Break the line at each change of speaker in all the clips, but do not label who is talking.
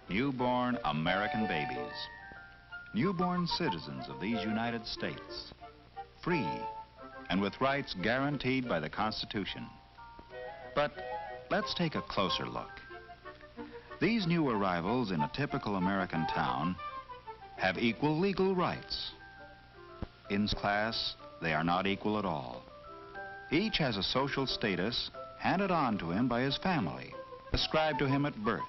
Newborn American babies. Newborn citizens of these United States. Free and with rights guaranteed by the Constitution. But let's take a closer look. These new arrivals in a typical American town have equal legal rights. In class, they are not equal at all. Each has a social status handed on to him by his family, ascribed to him at birth.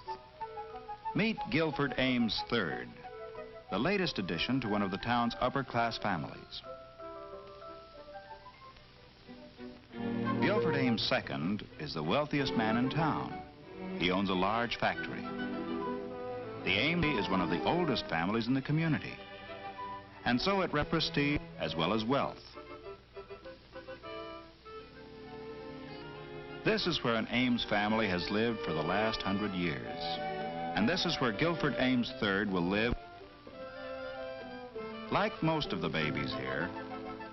Meet Guilford Ames III, the latest addition to one of the town's upper-class families. Guilford Ames II is the wealthiest man in town. He owns a large factory. The Ames is one of the oldest families in the community, and so it represents prestige as well as wealth. This is where an Ames family has lived for the last 100 years, and this is where Guilford Ames III will live. Like most of the babies here,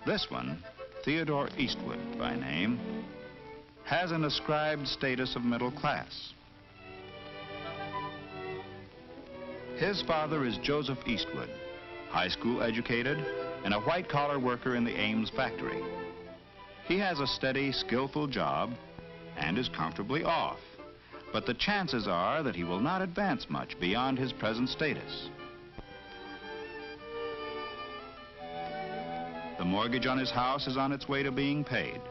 this one, Theodore Eastwood by name, has an ascribed status of middle class. His father is Joseph Eastwood, high school educated and a white-collar worker in the Ames factory. He has a steady, skillful job and is comfortably off, but the chances are that he will not advance much beyond his present status. The mortgage on his house is on its way to being paid,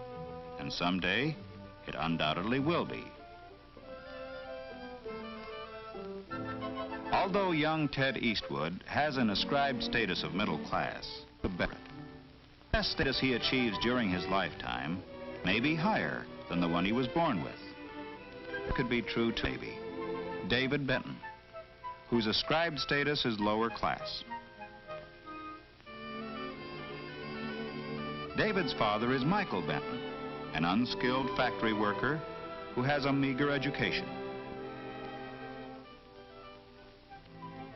and someday it undoubtedly will be. Although young Ted Eastwood has an ascribed status of middle class, the best status he achieves during his lifetime may be higher than the one he was born with. It could be true to maybe David Benton, whose ascribed status is lower class. David's father is Michael Benton, an unskilled factory worker who has a meager education.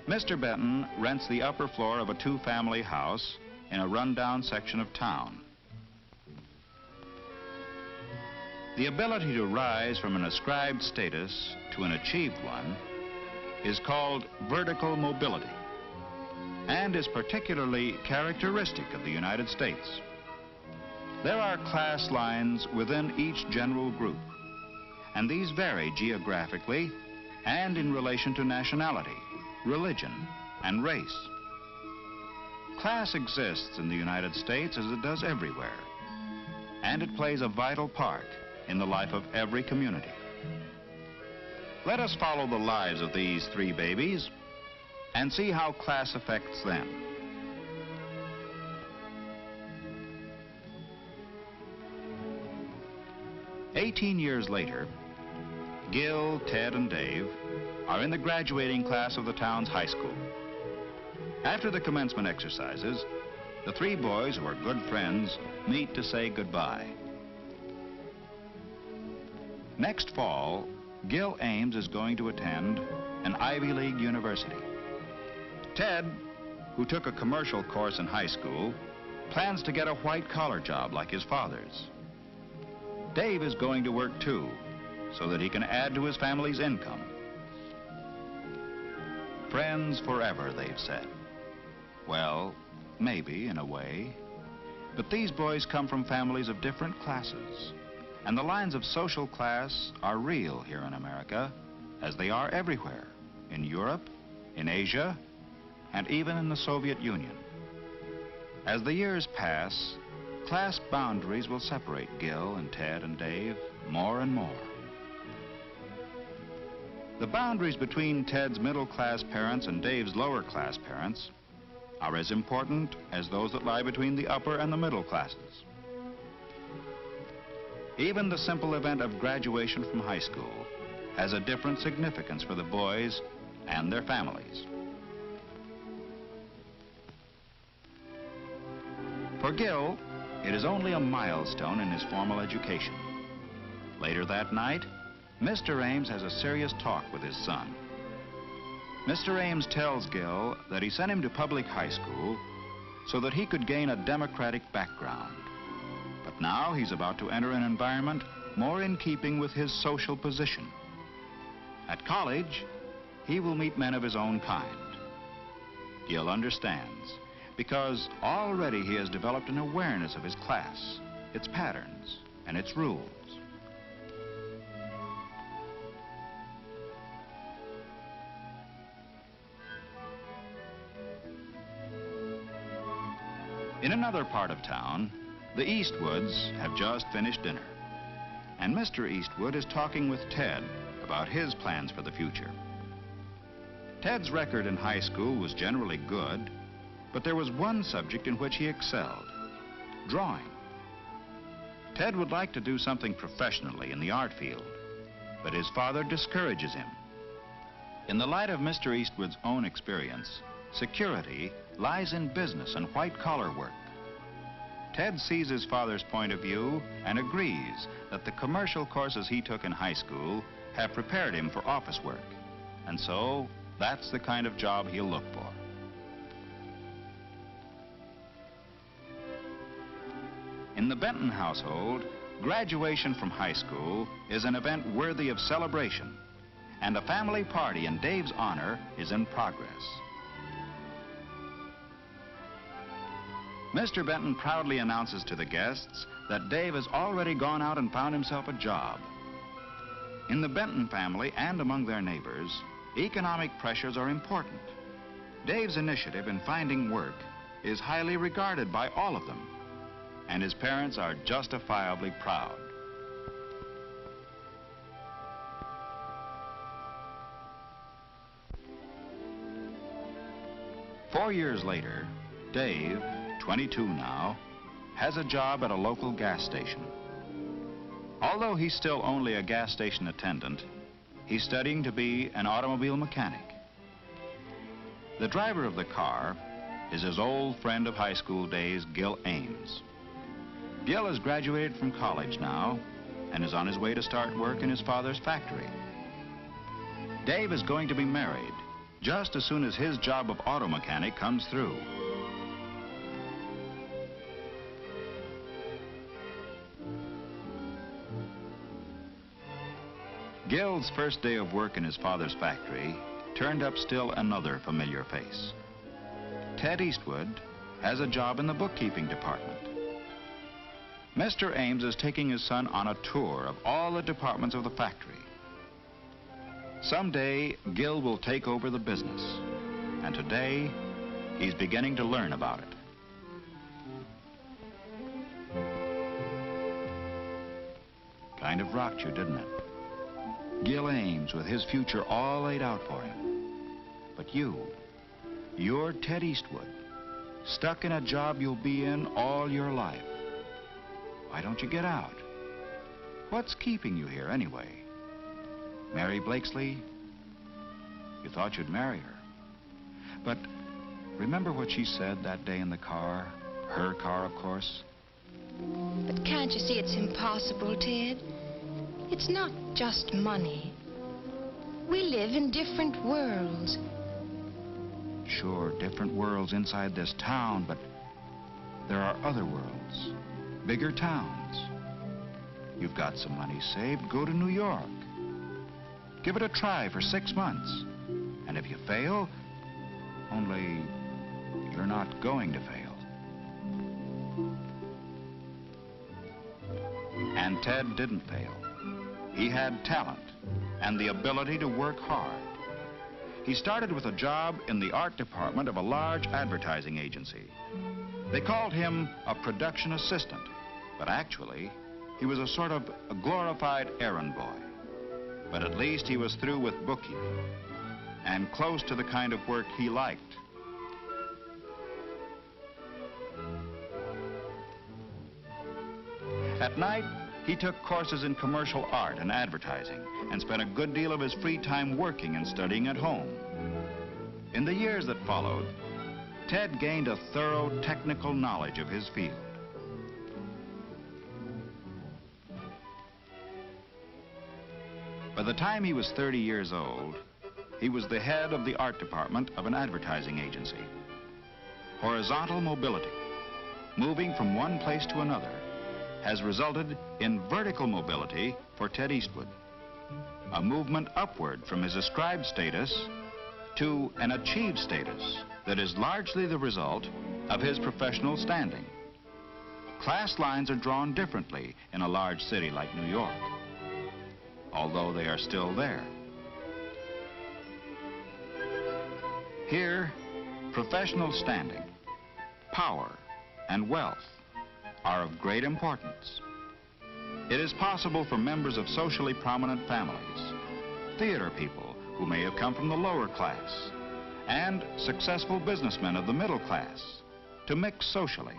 Mr. Benton rents the upper floor of a two-family house in a rundown section of town. The ability to rise from an ascribed status to an achieved one is called vertical mobility and is particularly characteristic of the United States. There are class lines within each general group, and these vary geographically and in relation to nationality, religion, and race. Class exists in the United States as it does everywhere, and it plays a vital part in the life of every community. Let us follow the lives of these three babies and see how class affects them. "18 years later, Gil, Ted, and Dave are in the graduating class of the town's high school. After the commencement exercises, the three boys, who are good friends, meet to say goodbye. Next fall, Gil Ames is going to attend an Ivy League university. Ted, who took a commercial course in high school, plans to get a white-collar job like his father's. Dave is going to work too, so that he can add to his family's income. Friends forever, they've said. Well, maybe in a way, but these boys come from families of different classes, and the lines of social class are real here in America, as they are everywhere, in Europe, in Asia, and even in the Soviet Union. As the years pass, class boundaries will separate Gil and Ted and Dave more and more. The boundaries between Ted's middle-class parents and Dave's lower-class parents are as important as those that lie between the upper and the middle classes. Even the simple event of graduation from high school has a different significance for the boys and their families. For Gil, it is only a milestone in his formal education. Later that night, Mr. Ames has a serious talk with his son. Mr. Ames tells Gil that he sent him to public high school so that he could gain a democratic background. But now he's about to enter an environment more in keeping with his social position. At college, he will meet men of his own kind. Gil understands, because already he has developed an awareness of his class, its patterns, and its rules. In another part of town, the Eastwoods have just finished dinner, and Mr. Eastwood is talking with Ted about his plans for the future. Ted's record in high school was generally good, but there was one subject in which he excelled: drawing. Ted would like to do something professionally in the art field, but his father discourages him. In the light of Mr. Eastwood's own experience, security lies in business and white-collar work. Ted sees his father's point of view and agrees that the commercial courses he took in high school have prepared him for office work, and so that's the kind of job he'll look for. In the Benton household, graduation from high school is an event worthy of celebration, and a family party in Dave's honor is in progress. Mr. Benton proudly announces to the guests that Dave has already gone out and found himself a job. In the Benton family and among their neighbors, economic pressures are important. Dave's initiative in finding work is highly regarded by all of them, and his parents are justifiably proud. Four years later, Dave, 22 now, has a job at a local gas station. Although he's still only a gas station attendant, he's studying to be an automobile mechanic. The driver of the car is his old friend of high school days, Gil Ames. Gil has graduated from college now and is on his way to start work in his father's factory. Dave is going to be married just as soon as his job of auto mechanic comes through. Gil's first day of work in his father's factory turned up still another familiar face. Ted Eastwood has a job in the bookkeeping department. Mr. Ames is taking his son on a tour of all the departments of the factory. Someday, Gil will take over the business, and today, he's beginning to learn about it. Kind of rocked you, didn't it? Gil Ames with his future all laid out for him. But you're Ted Eastwood, stuck in a job you'll be in all your life. Why don't you get out? What's keeping you here anyway? Mary Blakesley? You thought you'd marry her. But remember what she said that day in the car? Her car, of course.
But can't you see it's impossible, Ted? It's not just money. We live in different worlds.
Sure, different worlds inside this town, but there are other worlds, bigger towns. You've got some money saved, go to New York. Give it a try for 6 months. And if you fail, only you're not going to fail. And Ted didn't fail. He had talent and the ability to work hard. He started with a job in the art department of a large advertising agency. They called him a production assistant, but actually, he was a sort of a glorified errand boy. But at least he was through with bookkeeping and close to the kind of work he liked. At night, he took courses in commercial art and advertising and spent a good deal of his free time working and studying at home. In the years that followed, Ted gained a thorough technical knowledge of his field. By the time he was 30 years old, he was the head of the art department of an advertising agency. Horizontal mobility, moving from one place to another, has resulted in vertical mobility for Ted Eastwood. a movement upward from his ascribed status to an achieved status that is largely the result of his professional standing. Class lines are drawn differently in a large city like New York, although they are still there. Here, professional standing, power, and wealth are of great importance. It is possible for members of socially prominent families, theater people who may have come from the lower class, and successful businessmen of the middle class to mix socially,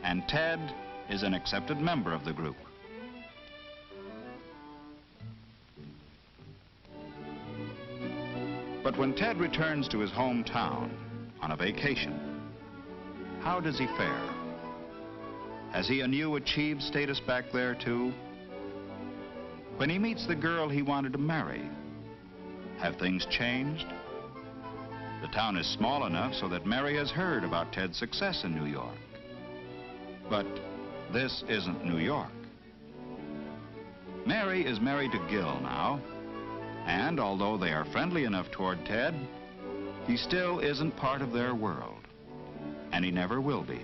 and Ted is an accepted member of the group. But when Ted returns to his hometown on a vacation, how does he fare? Has he a new achieved status back there too? When he meets the girl he wanted to marry, have things changed? The town is small enough so that Mary has heard about Ted's success in New York. But this isn't New York. Mary is married to Gil now, and although they are friendly enough toward Ted, he still isn't part of their world, and he never will be.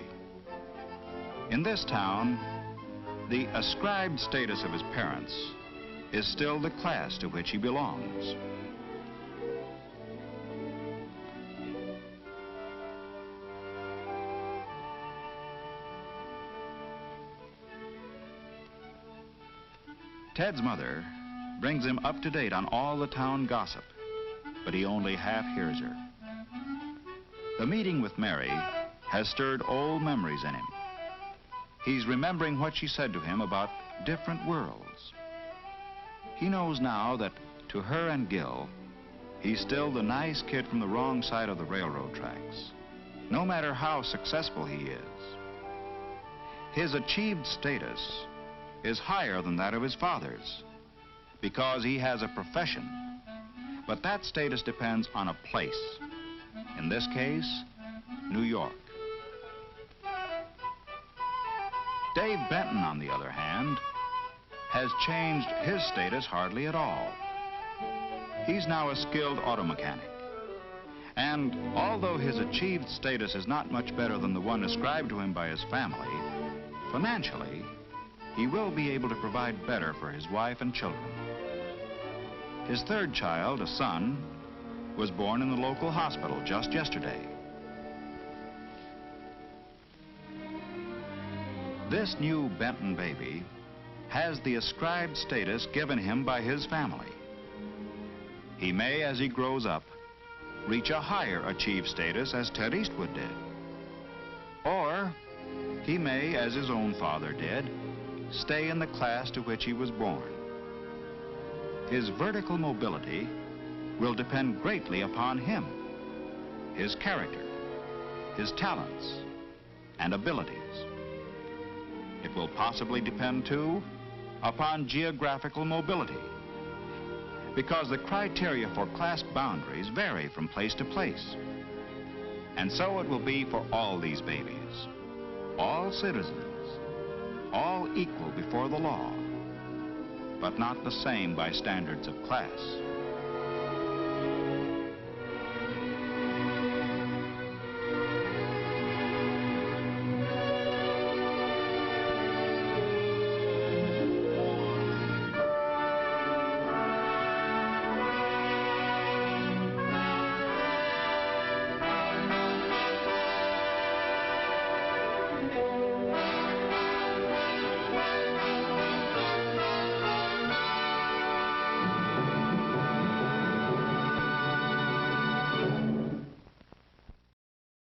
In this town, the ascribed status of his parents is still the class to which he belongs. Ted's mother brings him up to date on all the town gossip, but he only half hears her. The meeting with Mary has stirred old memories in him. He's remembering what she said to him about different worlds. He knows now that to her and Gil, he's still the nice kid from the wrong side of the railroad tracks, no matter how successful he is. His achieved status is higher than that of his father's because he has a profession, but that status depends on a place. In this case, New York. Dave Benton, on the other hand, has changed his status hardly at all. He's now a skilled auto mechanic. And although his achieved status is not much better than the one ascribed to him by his family, financially, he will be able to provide better for his wife and children. His third child, a son, was born in the local hospital just yesterday. This new Benton baby has the ascribed status given him by his family. He may, as he grows up, reach a higher achieved status as Ted Eastwood did. Or he may, as his own father did, stay in the class to which he was born. His vertical mobility will depend greatly upon him, his character, his talents, and abilities. It will possibly depend, too, upon geographical mobility, because the criteria for class boundaries vary from place to place. And so it will be for all these babies, all citizens, all equal before the law, but not the same by standards of class.